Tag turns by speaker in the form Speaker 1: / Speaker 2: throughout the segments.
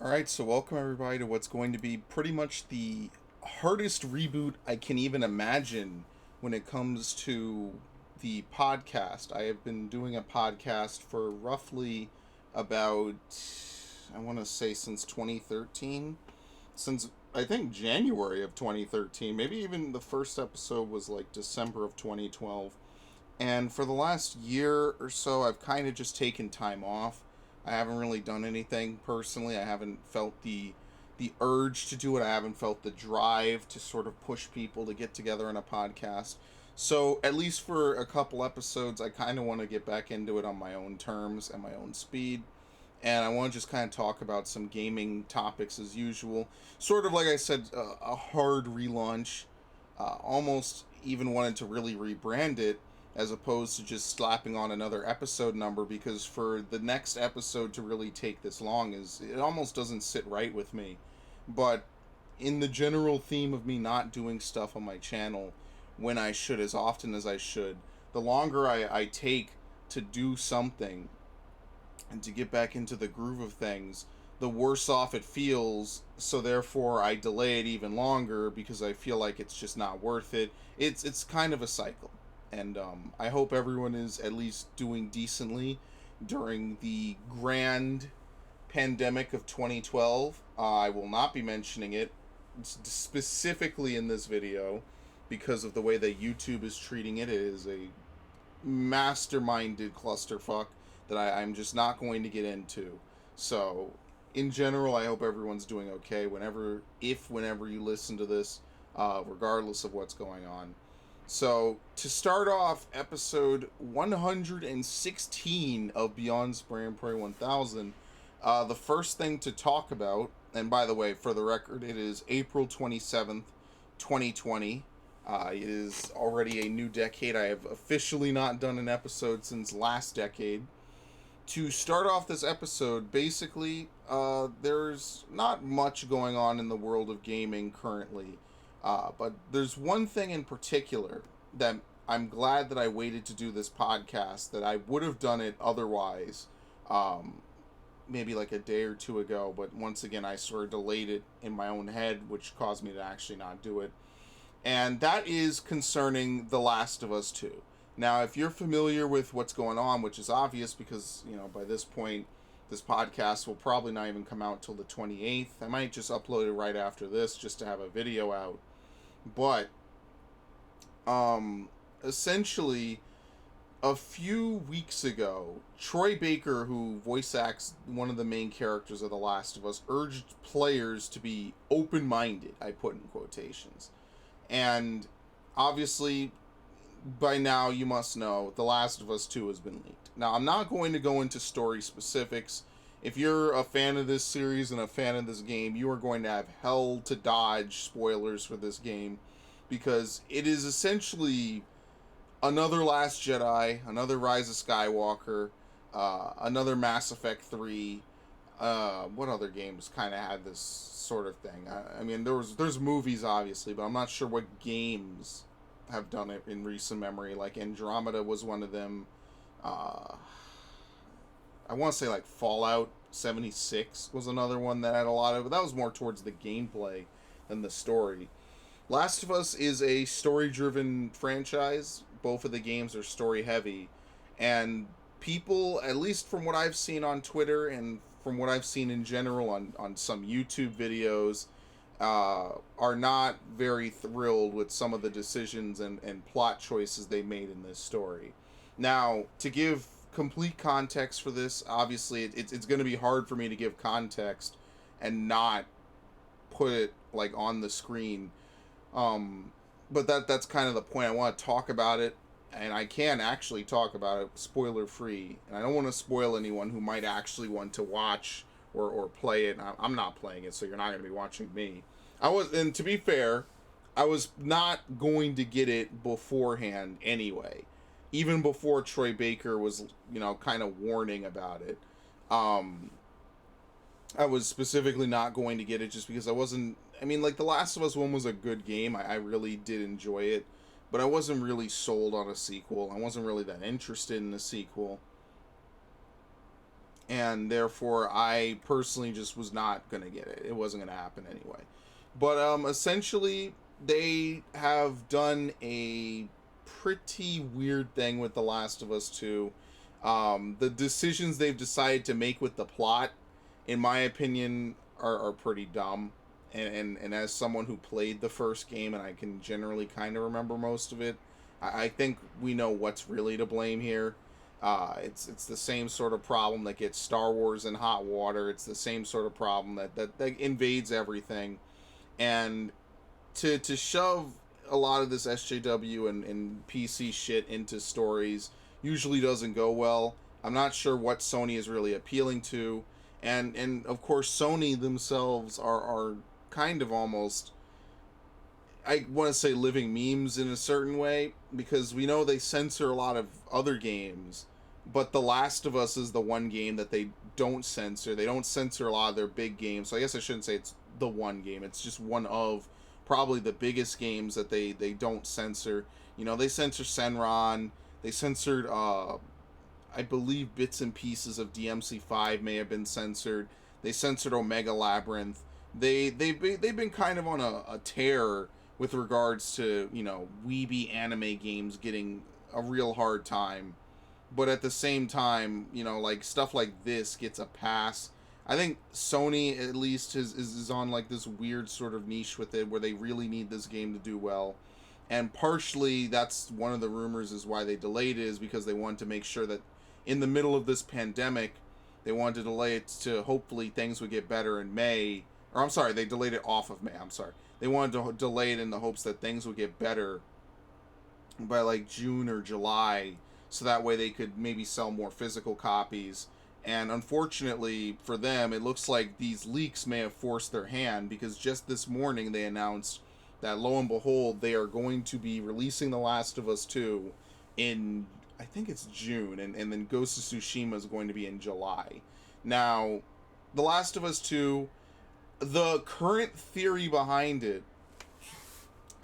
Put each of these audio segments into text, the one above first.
Speaker 1: Alright, so welcome everybody to what's going to be pretty much the hardest reboot I can even imagine when it comes to the podcast. I have been doing a podcast for roughly about, I want to say, since 2013. Since I think January of 2013. Maybe even the first episode was like December of 2012. And for the last year or so, I've kind of just taken time off. I haven't really done anything personally. I haven't felt the urge to do it. I haven't felt the drive to sort of push people to get together in a podcast. So at least for a couple episodes, I kind of want to get back into it on my own terms and my own speed. And I want to just kind of talk about some gaming topics as usual. Sort of like I said, a hard relaunch. Almost even wanted to really rebrand it as opposed to just slapping on another episode number, because for the next episode to really take this long is it almost doesn't sit right with me. But in the general theme of me not doing stuff on my channel when I should, as often as I should, the longer I take to do something and to get back into the groove of things, the worse off it feels. So therefore, I delay it even longer because I feel like it's just not worth it. It's kind of a cycle, and I hope everyone is at least doing decently during the grand pandemic of 2012. I will not be mentioning it specifically in this video because of the way that YouTube is treating it. It is a masterminded clusterfuck that I'm just not going to get into. So, in general, I hope everyone's doing okay whenever you listen to this, regardless of what's going on. So, to start off episode 116 of Beyond Spray and Pray 1000, the first thing to talk about, and by the way, for the record, it is April 27th, 2020. It is already a new decade. I have officially not done an episode since last decade. To start off this episode, basically, there's not much going on in the world of gaming currently. But there's one thing in particular that I'm glad that I waited to do this podcast, that I would have done it otherwise, maybe like a day or two ago. But once again, I sort of delayed it in my own head, which caused me to actually not do it. And that is concerning The Last of Us 2. Now, if you're familiar with what's going on, which is obvious because, by this point, this podcast will probably not even come out till the 28th. I might just upload it right after this just to have a video out. But, essentially, a few weeks ago, Troy Baker, who voice acts one of the main characters of The Last of Us, urged players to be open-minded, I put in quotations. And obviously, by now you must know The Last of Us 2 has been leaked. Now, I'm not going to go into story specifics. If you're a fan of this series and a fan of this game, you are going to have hell to dodge spoilers for this game, because it is essentially another Last Jedi, another Rise of Skywalker, another Mass Effect 3. What other games kind of had this sort of thing? I mean, there's movies obviously, but I'm not sure what games have done it in recent memory. Like Andromeda was one of them. I want to say like Fallout 76 was another one that had a lot of, but that was more towards the gameplay than the story. Last of Us is a story-driven franchise. Both of the games are story-heavy, and people, at least from what I've seen on Twitter and from what I've seen in general on some YouTube videos, are not very thrilled with some of the decisions and plot choices they made in this story. Now, to give complete context for this, obviously it's going to be hard for me to give context and not put it like on the screen. But that's kind of the point. I want to talk about it, and I can actually talk about it spoiler free, and I don't want to spoil anyone who might actually want to watch or play it. I'm not playing it, so you're not going to be watching me. And to be fair, I was not going to get it beforehand anyway, even before Troy Baker was, kind of warning about it. I was specifically not going to get it just because I wasn't. I mean, like, The Last of Us 1 was a good game. I really did enjoy it, but I wasn't really sold on a sequel. I wasn't really that interested in a sequel. and therefore I personally just was not gonna get it. It wasn't gonna happen anyway. But essentially, they have done a pretty weird thing with The Last of Us 2. The decisions they've decided to make with the plot, in my opinion, are pretty dumb. And as someone who played the first game and I can generally kind of remember most of it, I think we know what's really to blame here. It's the same sort of problem that gets Star Wars in hot water. It's the same sort of problem that invades everything. And to shove a lot of this SJW and PC shit into stories usually doesn't go well. I'm not sure what Sony is really appealing to. And of course Sony themselves are kind of almost, I want to say, living memes in a certain way, because we know they censor a lot of other games, but The Last of Us is the one game that they don't censor. They don't censor a lot of their big games. So I guess I shouldn't say it's the one game. It's just one of probably the biggest games that they don't censor. You know, they censor Senran. They censored, I believe, bits and pieces of DMC5 may have been censored. They censored Omega Labyrinth. They've been kind of on a tear with regards to, you know, weeby anime games getting a real hard time. But at the same time, you know, like stuff like this gets a pass. I think Sony at least is on like this weird sort of niche with it where they really need this game to do well. And partially that's one of the rumors is why they delayed it, is because they wanted to make sure that in the middle of this pandemic, they wanted to delay it to hopefully things would get better in May. Or I'm sorry, they delayed it off of May. I'm sorry. They wanted to delay it in the hopes that things would get better by like June or July, so that way they could maybe sell more physical copies. And unfortunately for them, it looks like these leaks may have forced their hand, because just this morning they announced that lo and behold, they are going to be releasing The Last of Us 2 in, I think it's June, and then Ghost of Tsushima is going to be in July. Now, The Last of Us 2, the current theory behind it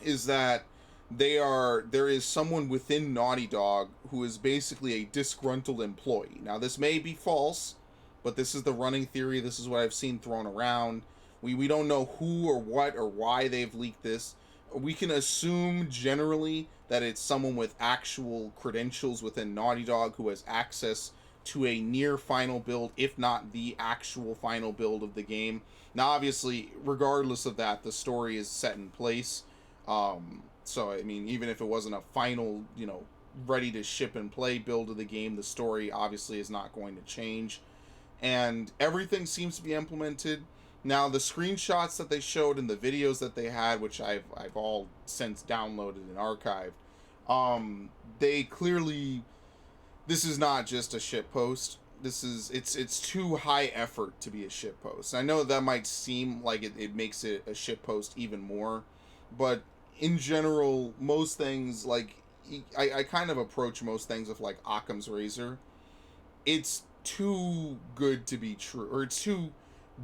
Speaker 1: is that there is someone within Naughty Dog who is basically a disgruntled employee. Now this may be false, but this is the running theory. This is what I've seen thrown around. We don't know who or what or why they've leaked this. We can assume generally that it's someone with actual credentials within Naughty Dog who has access to a near final build, if not the actual final build of the game. Now obviously, regardless of that, the story is set in place. So, I mean, even if it wasn't a final, you know, ready to ship and play build of the game, the story obviously is not going to change. And everything seems to be implemented. Now, the screenshots that they showed and the videos that they had, which I've all since downloaded and archived, they clearly, this is not just a shit post. It's too high effort to be a shit post. I know that might seem like it makes it a shit post even more, but in general, most things, like, I kind of approach most things with, like, Occam's razor. It's too good to be true, or it's too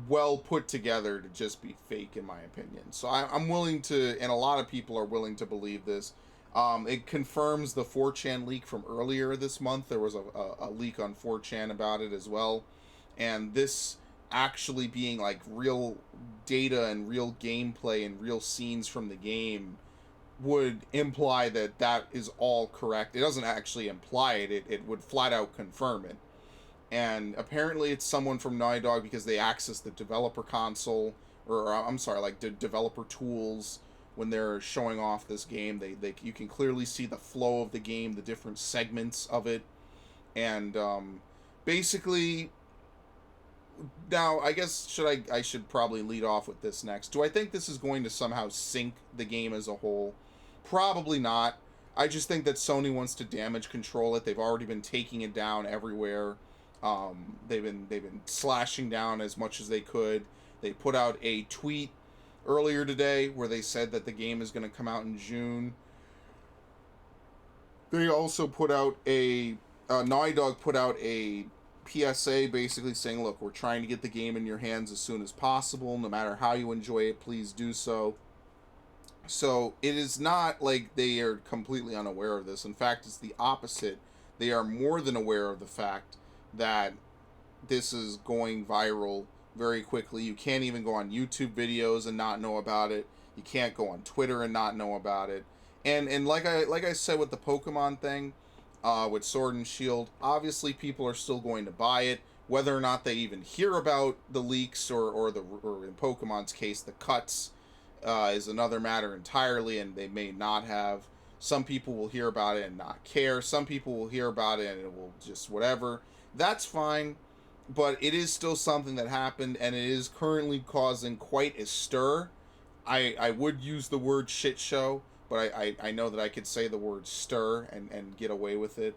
Speaker 1: well put together to just be fake, in my opinion. So I'm willing to, and a lot of people are willing to believe this. It confirms the 4chan leak from earlier this month. There was a leak on 4chan about it as well. And this actually being like real data and real gameplay and real scenes from the game would imply that that is all correct. It doesn't actually imply it, it would flat out confirm it. And apparently it's someone from Naughty Dog, because they access the developer console, or I'm sorry, like developer tools when they're showing off this game. They you can clearly see the flow of the game, the different segments of it, and basically. Now, I guess I should probably lead off with this next. Do I think this is going to somehow sink the game as a whole? Probably not. I just think that Sony wants to damage control it. They've already been taking it down everywhere. They've been slashing down as much as they could. They put out a tweet earlier today where they said that the game is going to come out in June. They also put out Naughty Dog put out a PSA basically saying, look, we're trying to get the game in your hands as soon as possible. No matter how you enjoy it, please do so. So it is not like they are completely unaware of this. In fact, it's the opposite. They are more than aware of the fact that this is going viral very quickly. You can't even go on YouTube videos and not know about it. You can't go on Twitter and not know about it. And like I said with the Pokemon thing, with Sword and Shield, obviously people are still going to buy it, whether or not they even hear about the leaks or in Pokemon's case the cuts, is another matter entirely, and they may not have. Some people will hear about it and not care. Some people will hear about it and it will just whatever. That's fine, but it is still something that happened, and it is currently causing quite a stir. I would use the word shit show, but I know that I could say the word stir and get away with it.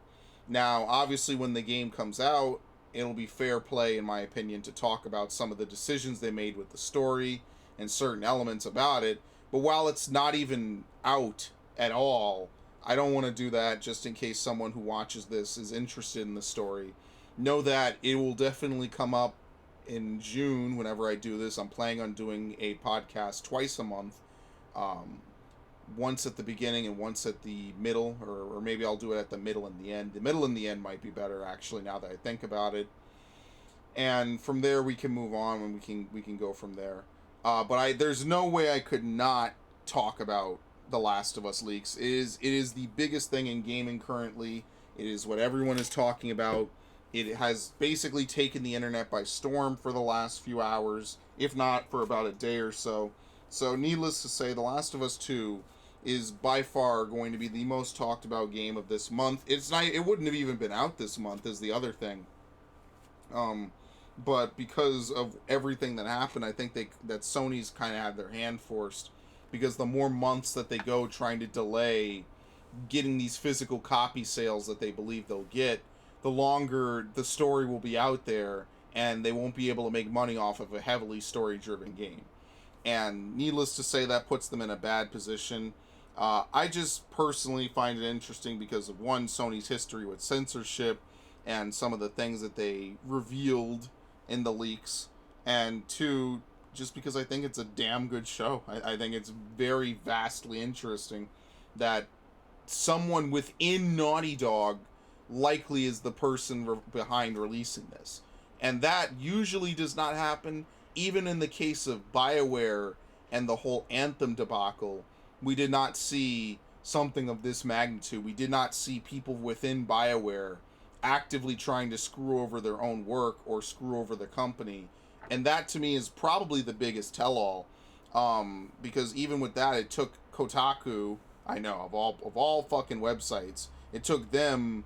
Speaker 1: Now, obviously, when the game comes out, it'll be fair play, in my opinion, to talk about some of the decisions they made with the story and certain elements about it. But while it's not even out at all, I don't want to do that just in case someone who watches this is interested in the story. Know that it will definitely come up in June whenever I do this. I'm planning on doing a podcast twice a month, um, once at the beginning and once at the middle, or maybe I'll do it at the middle and the end. The middle and the end might be better, actually, now that I think about it. And from there we can move on, and we can go from there. But there's no way I could not talk about the Last of Us leaks. It is the biggest thing in gaming currently. It is what everyone is talking about. It has basically taken the internet by storm for the last few hours, if not for about a day or so. So, needless to say, The Last of Us 2 is by far going to be the most talked about game of this month. It's not. It wouldn't have even been out this month, is the other thing. Um, but because of everything that happened, I think that Sony's kind of had their hand forced, because the more months that they go trying to delay getting these physical copy sales that they believe they'll get, the longer the story will be out there, and they won't be able to make money off of a heavily story-driven game. And needless to say, that puts them in a bad position. I just personally find it interesting because of, one, Sony's history with censorship and some of the things that they revealed in the leaks, and two, just because I think it's a damn good show. I think it's very vastly interesting that someone within Naughty Dog likely is the person behind releasing this. And that usually does not happen. Even in the case of BioWare and the whole Anthem debacle, we did not see something of this magnitude. We did not see people within BioWare actively trying to screw over their own work or screw over the company. And that, to me, is probably the biggest tell-all. Because even with that, it took Kotaku, I know, of all fucking websites, it took them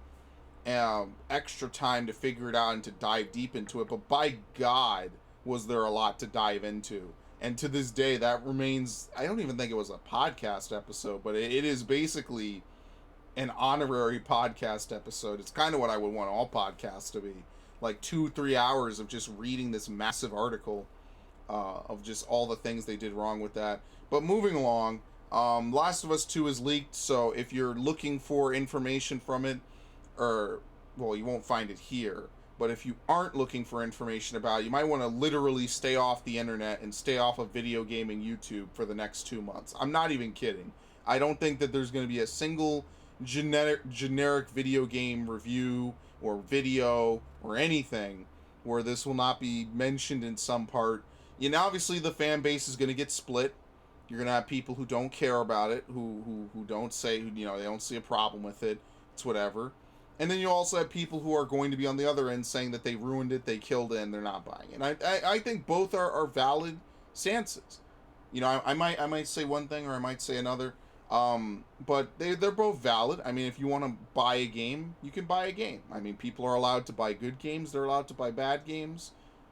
Speaker 1: extra time to figure it out and to dive deep into it. But by God, was there a lot to dive into. And to this day, that remains, I don't even think it was a podcast episode, but it is basically an honorary podcast episode. It's kind of what I would want all podcasts to be. Like 2-3 hours of just reading this massive article of just all the things they did wrong with that. But moving along, Last of Us 2 is leaked, so if you're looking for information from it, or, well, you won't find it here, but if you aren't looking for information about it, you might want to literally stay off the internet and stay off of video gaming YouTube for the next 2 months. I'm not even kidding. I don't think that there's going to be a single generic video game review or video or anything where this will not be mentioned in some part. You know, obviously the fan base is going to get split. You're going to have people who don't care about it, who don't say, you know, they don't see a problem with it. It's whatever. And then you also have people who are going to be on the other end saying that they ruined it, they killed it, and they're not buying it. And I think both are valid stances. You know, I might say one thing or I might say another. But they're both valid. I mean, if you want to buy a game, you can buy a game. I mean, people are allowed to buy good games. They're allowed to buy bad games.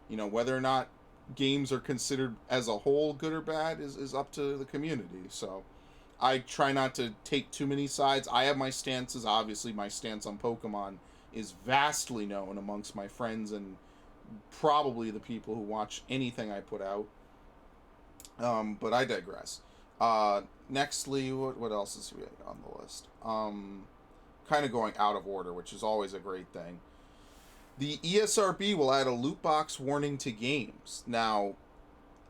Speaker 1: You know, whether or not games are considered as a whole good or bad is up to the community. So I try not to take too many sides. I have my stances. Obviously, my stance on Pokemon is vastly known amongst my friends and probably the people who watch anything I put out. But I digress. Nextly, what else is on the list? Kind of going out of order, which is always a great thing. The ESRB will add a loot box warning to games. Now,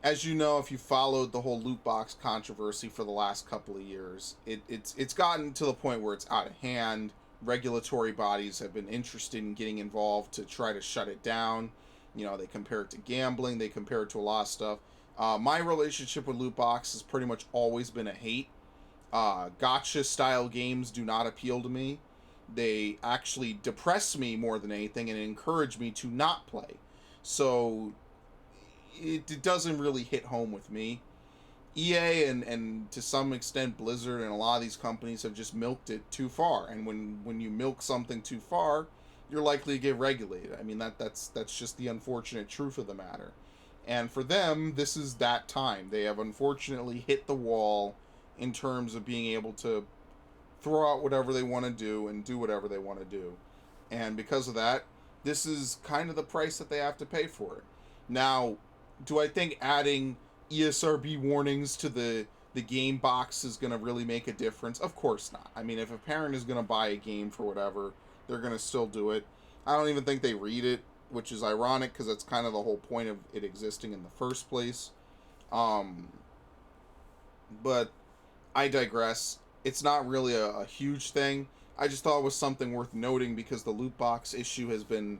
Speaker 1: as you know, if you followed the whole loot box controversy for the last couple of years, it's gotten to the point where it's out of hand. Regulatory bodies have been interested in getting involved to try to shut it down. You know, they compare it to gambling, they compare it to a lot of stuff. My relationship with loot box has pretty much always been a hate. Gotcha style games do not appeal to me. They actually depress me more than anything and encourage me to not play. So it doesn't really hit home with me. EA and to some extent Blizzard and a lot of these companies have just milked it too far. And when you milk something too far, you're likely to get regulated. I mean that's just the unfortunate truth of the matter. And for them, this is that time. They have unfortunately hit the wall in terms of being able to throw out whatever they want to do and do whatever they want to do. And because of that, this is kind of the price that they have to pay for it. Now, do I think adding ESRB warnings to the game box is going to really make a difference? Of course not. I mean, if a parent is going to buy a game for whatever, they're going to still do it. I don't even think they read it, which is ironic because that's kind of the whole point of it existing in the first place. But I digress. It's not really a huge thing. I just thought it was something worth noting because the loot box issue has been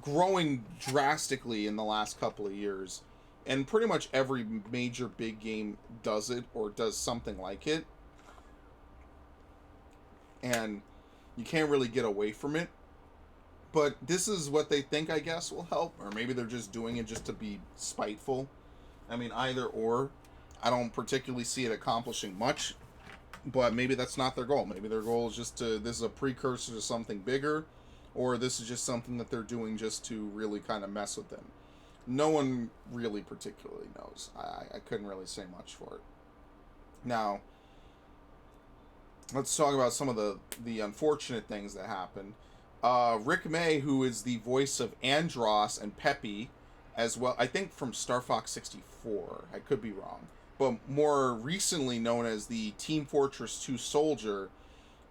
Speaker 1: growing drastically in the last couple of years. And pretty much every major big game does it or does something like it. And you can't really get away from it. But this is what they think, I guess, will help. Or maybe they're just doing it just to be spiteful. I mean, either or. I don't particularly see it accomplishing much. But maybe that's not their goal. Maybe their goal is just to... This is a precursor to something bigger. Or this is just something that they're doing just to really kind of mess with them. No one really particularly knows. I couldn't really say much for it. Now, let's talk about some of the unfortunate things that happened. Rick May, who is the voice of Andros and Peppy, as well, I think from Star Fox 64. I could be wrong. But more recently known as the Team Fortress 2 soldier,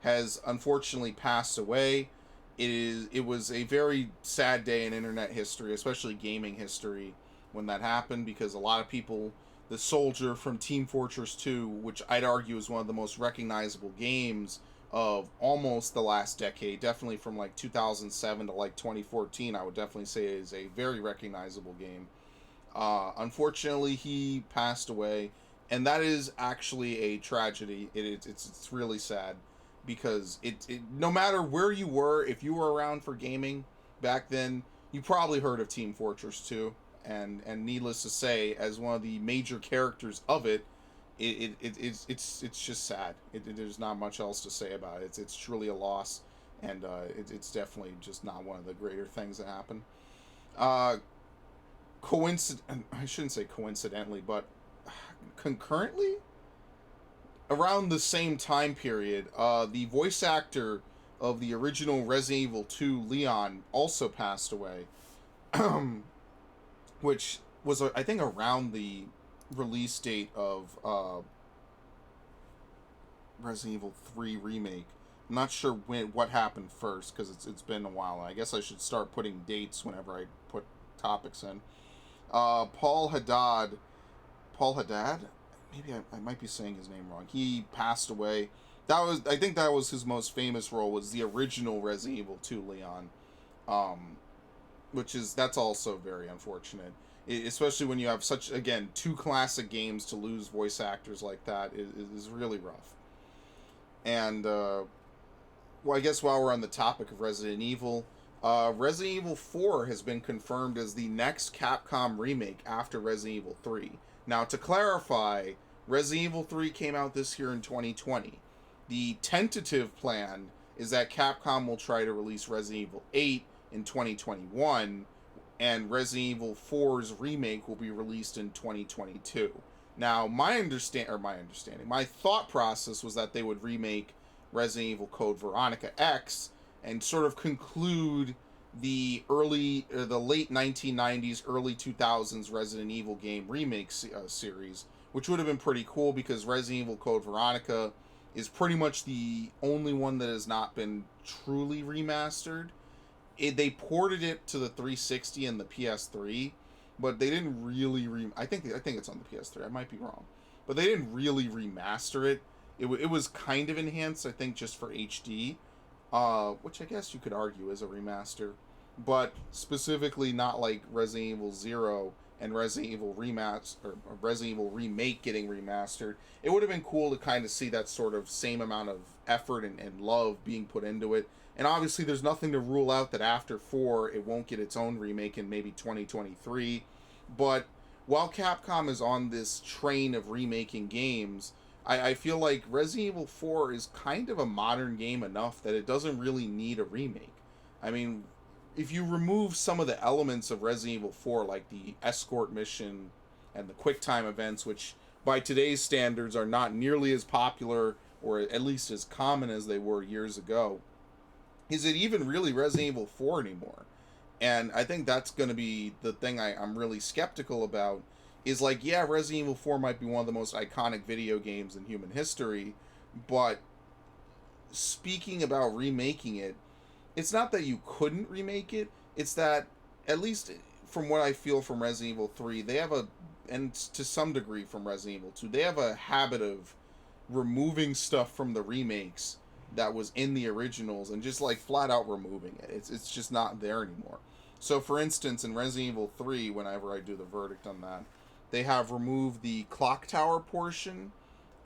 Speaker 1: has unfortunately passed away. It was a very sad day in internet history, especially gaming history, when that happened, because a lot of people, the soldier from Team Fortress 2, which I'd argue is one of the most recognizable games of almost the last decade, definitely from like 2007 to like 2014, I would definitely say it is a very recognizable game. Unfortunately, he passed away, and that is actually a tragedy. It's really sad. Because no matter where you were, if you were around for gaming back then, you probably heard of Team Fortress 2, and needless to say, as one of the major characters of it's just sad. There's not much else to say about it. It's truly a loss, and it's definitely just not one of the greater things that happened. I shouldn't say coincidentally, but concurrently, around the same time period, the voice actor of the original Resident Evil 2, Leon, also passed away, which was, I think, around the release date of Resident Evil 3 Remake. I'm not sure what happened first, because it's been a while. I guess I should start putting dates whenever I put topics in. Paul Haddad? Maybe I might be saying his name wrong. He passed away. I think that was his most famous role, was the original Resident Evil 2 Leon. That's also very unfortunate. Especially when you have such, again, two classic games, to lose voice actors like that is really rough. And, well, I guess while we're on the topic of Resident Evil, Resident Evil 4 has been confirmed as the next Capcom remake after Resident Evil 3. Now, to clarify, Resident Evil 3 came out this year in 2020. The tentative plan is that Capcom will try to release Resident Evil 8 in 2021, and Resident Evil 4's remake will be released in 2022. Now, my thought process was that they would remake Resident Evil Code Veronica X and sort of conclude the late 1990s, early 2000s Resident Evil game remake series, which would have been pretty cool because Resident Evil Code Veronica is pretty much the only one that has not been truly remastered. They ported it to the 360 and the PS3, but they didn't really I think it's on the PS3. I might be wrong, but they didn't really remaster it. It was kind of enhanced, I think, just for HD, which I guess you could argue is a remaster. but specifically not like Resident Evil 0 and Resident Evil or Resident Evil Remake getting remastered. It would have been cool to kind of see that sort of same amount of effort and love being put into it. And obviously, there's nothing to rule out that after 4, it won't get its own remake in maybe 2023. But while Capcom is on this train of remaking games, I feel like Resident Evil 4 is kind of a modern game enough that it doesn't really need a remake. I mean, if you remove some of the elements of Resident Evil 4, like the escort mission and the quick time events, which by today's standards are not nearly as popular or at least as common as they were years ago, is it even really Resident Evil 4 anymore? And I think that's going to be the thing I'm really skeptical about. Is like, yeah, Resident Evil 4 might be one of the most iconic video games in human history, but speaking about remaking it, it's not that you couldn't remake it, it's that, at least from what I feel from Resident Evil 3, they have and to some degree from Resident Evil 2, they have a habit of removing stuff from the remakes that was in the originals and just like flat out removing it. It's just not there anymore. So for instance, in Resident Evil 3, whenever I do the verdict on that, they have removed the clock tower portion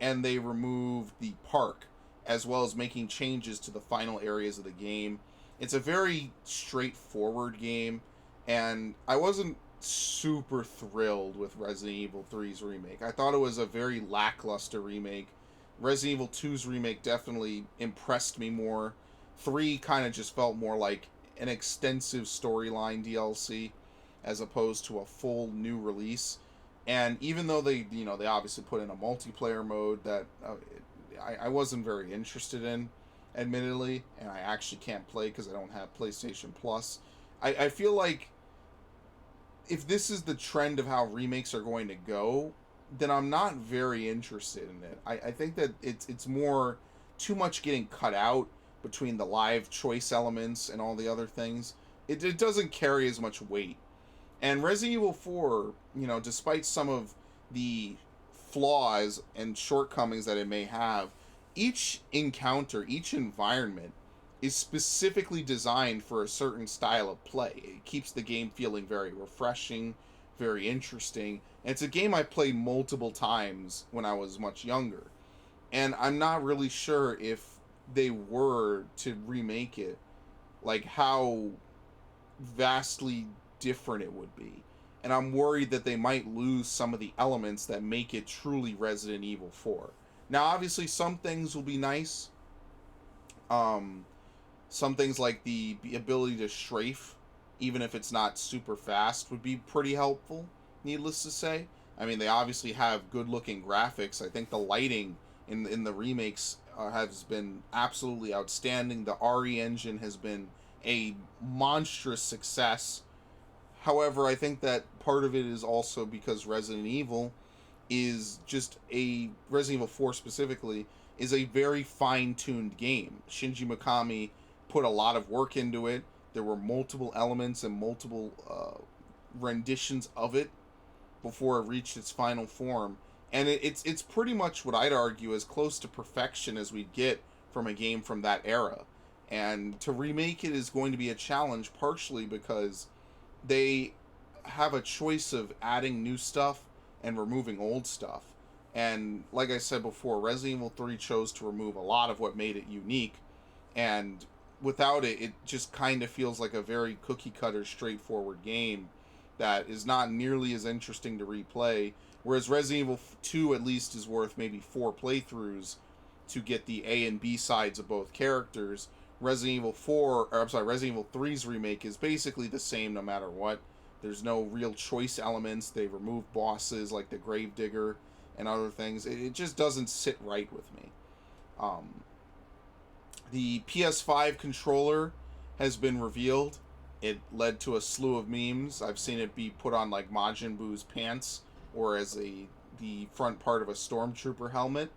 Speaker 1: and they removed the park, as well as making changes to the final areas of the game. It's a very straightforward game, and I wasn't super thrilled with Resident Evil 3's remake. I thought it was a very lackluster remake. Resident Evil 2's remake definitely impressed me more. 3 kind of just felt more like an extensive storyline DLC as opposed to a full new release. And even though they obviously put in a multiplayer mode that I wasn't very interested in, admittedly, and I actually can't play because I don't have PlayStation Plus. I feel like if this is the trend of how remakes are going to go, then I'm not very interested in it. I think that it's more too much getting cut out between the live choice elements and all the other things. It doesn't carry as much weight. And Resident Evil 4, despite some of the flaws and shortcomings that it may have, each encounter, each environment is specifically designed for a certain style of play. It keeps the game feeling very refreshing, very interesting. And it's a game I played multiple times when I was much younger. And I'm not really sure if they were to remake it, like how vastly different it would be. And I'm worried that they might lose some of the elements that make it truly Resident Evil 4. Now, obviously, some things will be nice. Some things like the ability to strafe, even if it's not super fast, would be pretty helpful, needless to say. I mean, they obviously have good-looking graphics. I think the lighting in the remakes has been absolutely outstanding. The RE engine has been a monstrous success. However, I think that part of it is also because Resident Evil 4 specifically, is a very fine-tuned game. Shinji Mikami put a lot of work into it. There were multiple elements and multiple renditions of it before it reached its final form. And it's pretty much what I'd argue as close to perfection as we'd get from a game from that era. And to remake it is going to be a challenge, partially because they have a choice of adding new stuff and removing old stuff. And like I said before, Resident Evil 3 chose to remove a lot of what made it unique. And without it, it just kind of feels like a very cookie cutter, straightforward game that is not nearly as interesting to replay. Whereas Resident Evil 2 at least is worth maybe 4 playthroughs to get the A and B sides of both characters. Resident Evil 3's remake is basically the same no matter what. There's no real choice elements. They remove bosses like the Gravedigger and other things. It just doesn't sit right with me. The PS5 controller has been revealed. It led to a slew of memes. I've seen it be put on like Majin Buu's pants or as the front part of a stormtrooper helmet.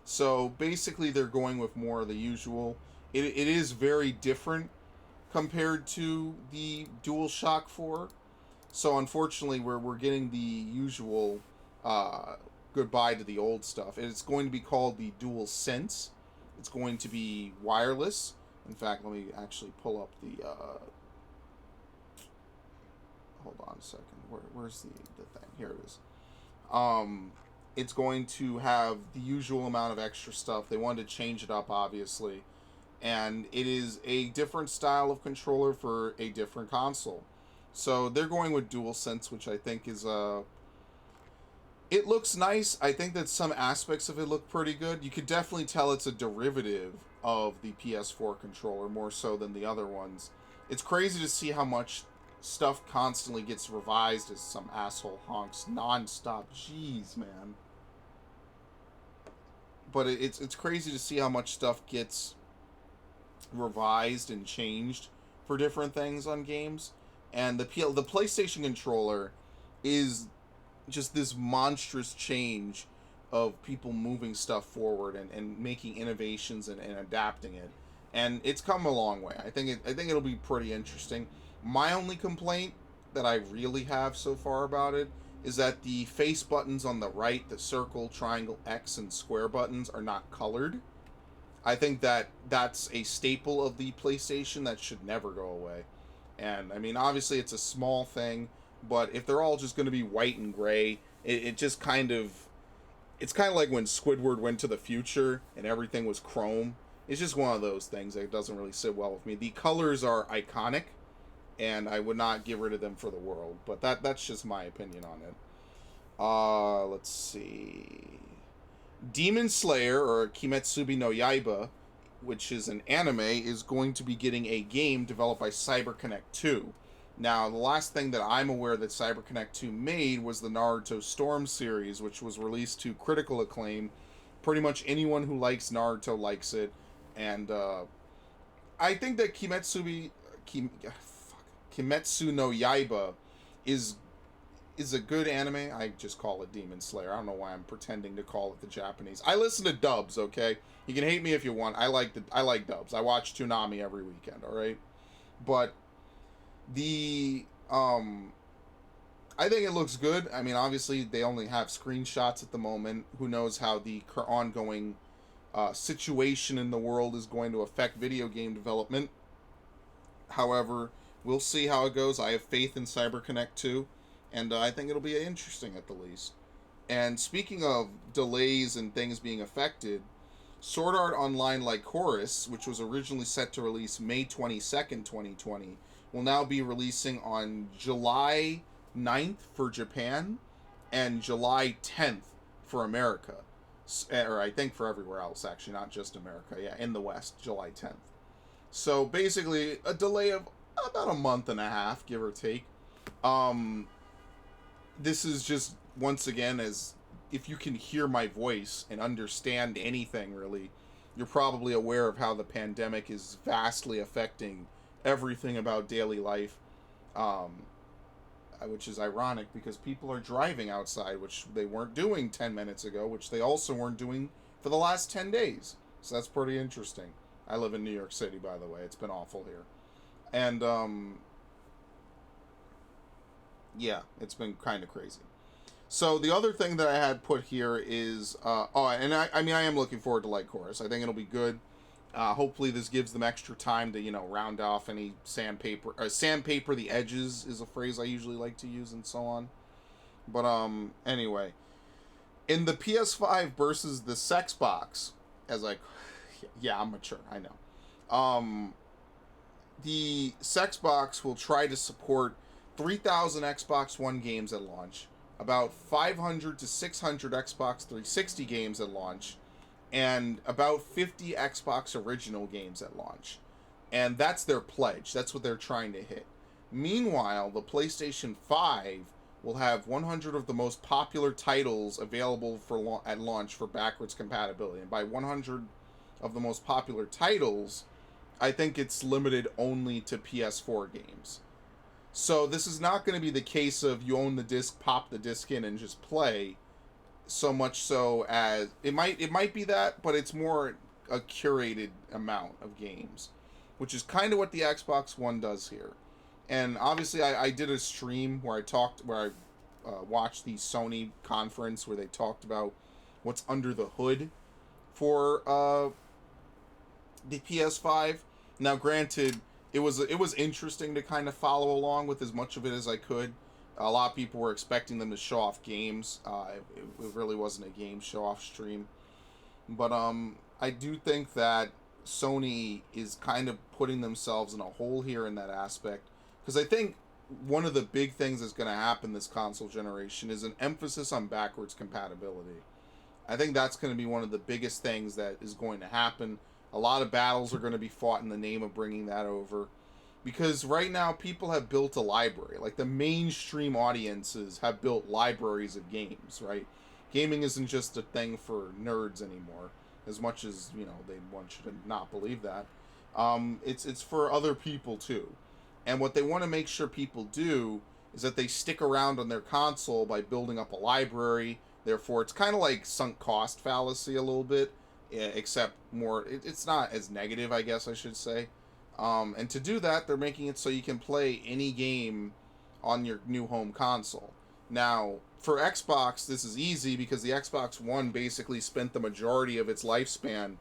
Speaker 1: So basically they're going with more of the usual. It is very different compared to the DualShock 4. So unfortunately we're getting the usual goodbye to the old stuff. It's going to be called the DualSense. It's going to be wireless. In fact, let me actually pull up hold on a second. Where's the thing? Here it is. Um, it's going to have the usual amount of extra stuff. They wanted to change it up, obviously, and it is a different style of controller for a different console. So they're going with DualSense, which I think is it looks nice. I think that some aspects of it look pretty good. You could definitely tell it's a derivative of the PS4 controller more so than the other ones. It's crazy to see how much stuff constantly gets revised as some asshole honks nonstop. Jeez, man. But it's crazy to see how much stuff gets revised and changed for different things on games. And the PlayStation controller is just this monstrous change of people moving stuff forward and making innovations and adapting it. And it's come a long way. I think it'll be pretty interesting. My only complaint that I really have so far about it is that the face buttons on the right, the circle, triangle, X, and square buttons, are not colored. I think that that's a staple of the PlayStation that should never go away. And I mean, obviously, it's a small thing, but if they're all just going to be white and gray, it just kind of, it's kind of like when Squidward went to the future and everything was chrome. It's just one of those things that doesn't really sit well with me. The colors are iconic, and I would not get rid of them for the world. But that's just my opinion on it. Let's see. Demon Slayer, or Kimetsubi no Yaiba, which is an anime, is going to be getting a game developed by CyberConnect 2. Now, the last thing that I'm aware that CyberConnect 2 made was the Naruto Storm series, which was released to critical acclaim. Pretty much anyone who likes Naruto likes it. And I think that Kimetsu no Yaiba is a good anime. I just call it Demon Slayer. I don't know why I'm pretending to call it the Japanese. I listen to dubs, okay? You can hate me if you want. I like dubs. I watch Toonami every weekend, all right? But the I think it looks good. I mean, obviously they only have screenshots at the moment. Who knows how the ongoing situation in the world is going to affect video game development. However, we'll see how it goes. I have faith in CyberConnect 2, and I think it'll be interesting at the least. And speaking of delays and things being affected, Sword Art Online Lycoris, which was originally set to release May 22nd, 2020, will now be releasing on July 9th for Japan and July 10th for America. Or I think for everywhere else, actually, not just America. Yeah, in the West, July 10th. So basically, a delay of about a month and a half, give or take. This is just, once again, as if you can hear my voice and understand anything, really, you're probably aware of how the pandemic is vastly affecting everything about daily life. Which is ironic because people are driving outside, which they weren't doing 10 minutes ago, which they also weren't doing for the last 10 days. So that's pretty interesting. I live in New York City, by the way. It's been awful here. And, yeah, it's been kind of crazy. So the other thing that I had put here is, I am looking forward to Lycoris. I think it'll be good. Hopefully this gives them extra time to, round off any sandpaper. Sandpaper the edges is a phrase I usually like to use and so on. But, anyway. In the PS5 versus the sex box, yeah, I'm mature, I know. The sex box will try to support 3,000 Xbox One games at launch, about 500 to 600 Xbox 360 games at launch, and about 50 Xbox original games at launch. And that's their pledge. That's what they're trying to hit. Meanwhile, the PlayStation 5 will have 100 of the most popular titles available at launch for backwards compatibility. And by 100 of the most popular titles, I think it's limited only to PS4 games. So this is not going to be the case of you own the disc, pop the disc in, and just play. So much so as it might be that, but it's more a curated amount of games, which is kind of what the Xbox One does here. And obviously, I did a stream where I watched the Sony conference where they talked about what's under the hood for the PS5. Now, granted, it was interesting to kind of follow along with as much of it as I could. A lot of people were expecting them to show off games. It really wasn't a game show off stream, but I do think that Sony is kind of putting themselves in a hole here in that aspect, because I think one of the big things that's going to happen this console generation is an emphasis on backwards compatibility. I think that's going to be one of the biggest things that is going to happen. A lot of battles are going to be fought in the name of bringing that over. Because right now, people have built a library. Like, the mainstream audiences have built libraries of games, right? Gaming isn't just a thing for nerds anymore, as much as, one should not believe that. It's for other people, too. And what they want to make sure people do is that they stick around on their console by building up a library. Therefore, it's kind of like sunk cost fallacy a little bit, except more. It's not as negative, I guess I should say. And to do that, they're making it so you can play any game on your new home console. Now, for Xbox, this is easy because the Xbox One basically spent the majority of its lifespan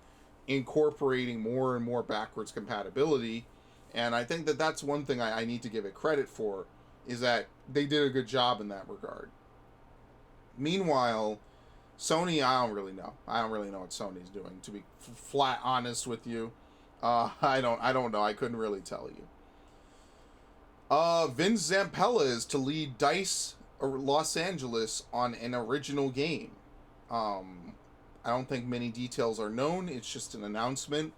Speaker 1: incorporating more and more backwards compatibility. And I think that that's one thing I need to give it credit for, is that they did a good job in that regard. Meanwhile, Sony, I don't really know. I don't really know what Sony's doing, to be flat honest with you. I don't know. I couldn't really tell you. Vince Zampella is to lead DICE Los Angeles on an original game. I don't think many details are known. It's just an announcement.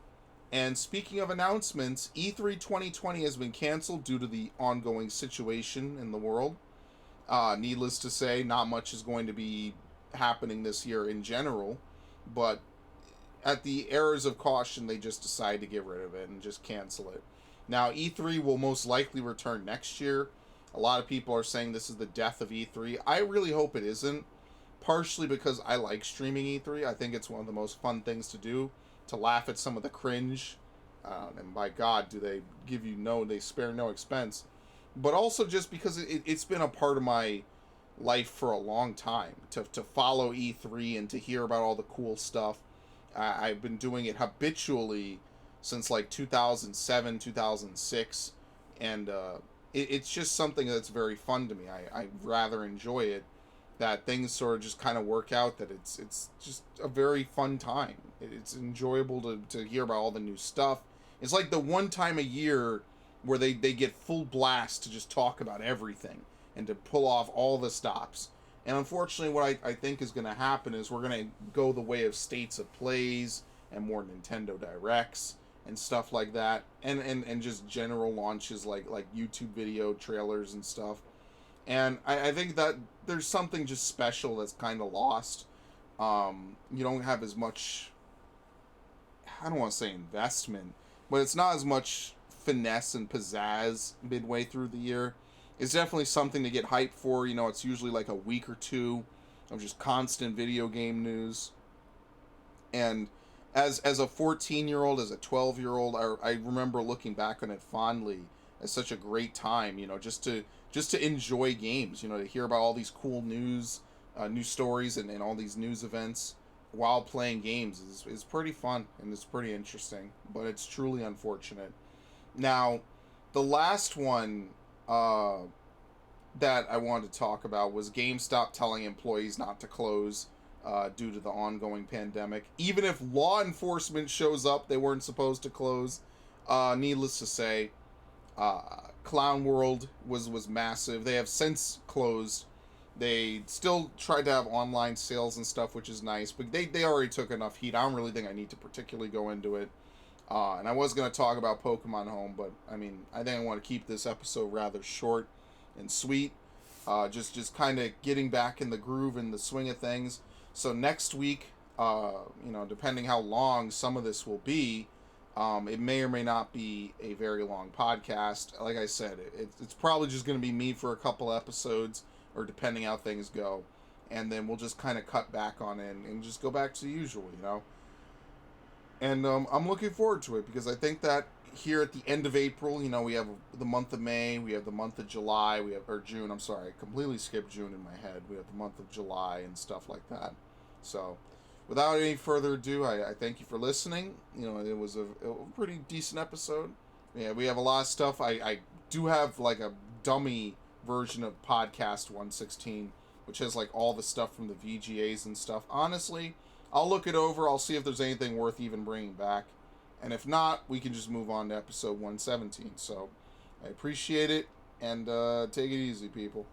Speaker 1: And speaking of announcements, E3 2020 has been canceled due to the ongoing situation in the world. Needless to say, not much is going to be happening this year in general, but at the errors of caution, they just decide to get rid of it and just cancel it. Now, E3 will most likely return next year. A lot of people are saying this is the death of E3. I really hope it isn't, partially because I like streaming E3. I think it's one of the most fun things to do, to laugh at some of the cringe. And by God, do they they spare no expense. But also just because it's been a part of my life for a long time, to follow E3 and to hear about all the cool stuff. I've been doing it habitually since like 2007, 2006, and it's just something that's very fun to me. I rather enjoy it, that things sort of just kind of work out, that it's just a very fun time. It's enjoyable to hear about all the new stuff. It's like the one time a year where they get full blast to just talk about everything and to pull off all the stops. And unfortunately, what I think is going to happen is we're going to go the way of states of plays and more Nintendo Directs and stuff like that, and just general launches like YouTube video trailers and stuff. And I think that there's something just special that's kind of lost. You don't have as much, I don't want to say investment, but it's not as much finesse and pizzazz midway through the year. It's definitely something to get hyped for. It's usually like a week or two of just constant video game news. And as a 14-year-old, as a 12-year-old, I remember looking back on it fondly as such a great time, just to enjoy games, to hear about all these cool news stories and all these news events while playing games is pretty fun, and it's pretty interesting, but it's truly unfortunate. Now, the last one that I wanted to talk about was GameStop telling employees not to close due to the ongoing pandemic. Even if law enforcement shows up, they weren't supposed to close. Needless to say, Clown World was massive. They have since closed. They still tried to have online sales and stuff, which is nice, but they already took enough heat. I don't really think I need to particularly go into it. And I was going to talk about Pokemon Home, but I think I want to keep this episode rather short and sweet. Just kind of getting back in the groove and the swing of things. So next week, depending how long some of this will be, it may or may not be a very long podcast. Like I said, it's probably just going to be me for a couple episodes, or depending how things go. And then we'll just kind of cut back on it and just go back to the usual, And I'm looking forward to it, because I think that here at the end of April, we have the month of May, we have the month of July, or June, I'm sorry, I completely skipped June in my head. We have the month of July and stuff like that. So, without any further ado, I thank you for listening. It was a pretty decent episode. Yeah, we have a lot of stuff. I do have like a dummy version of Podcast 116, which has like all the stuff from the VGAs and stuff. Honestly, I'll look it over. I'll see if there's anything worth even bringing back. And if not, we can just move on to episode 117. So I appreciate it, and take it easy, people.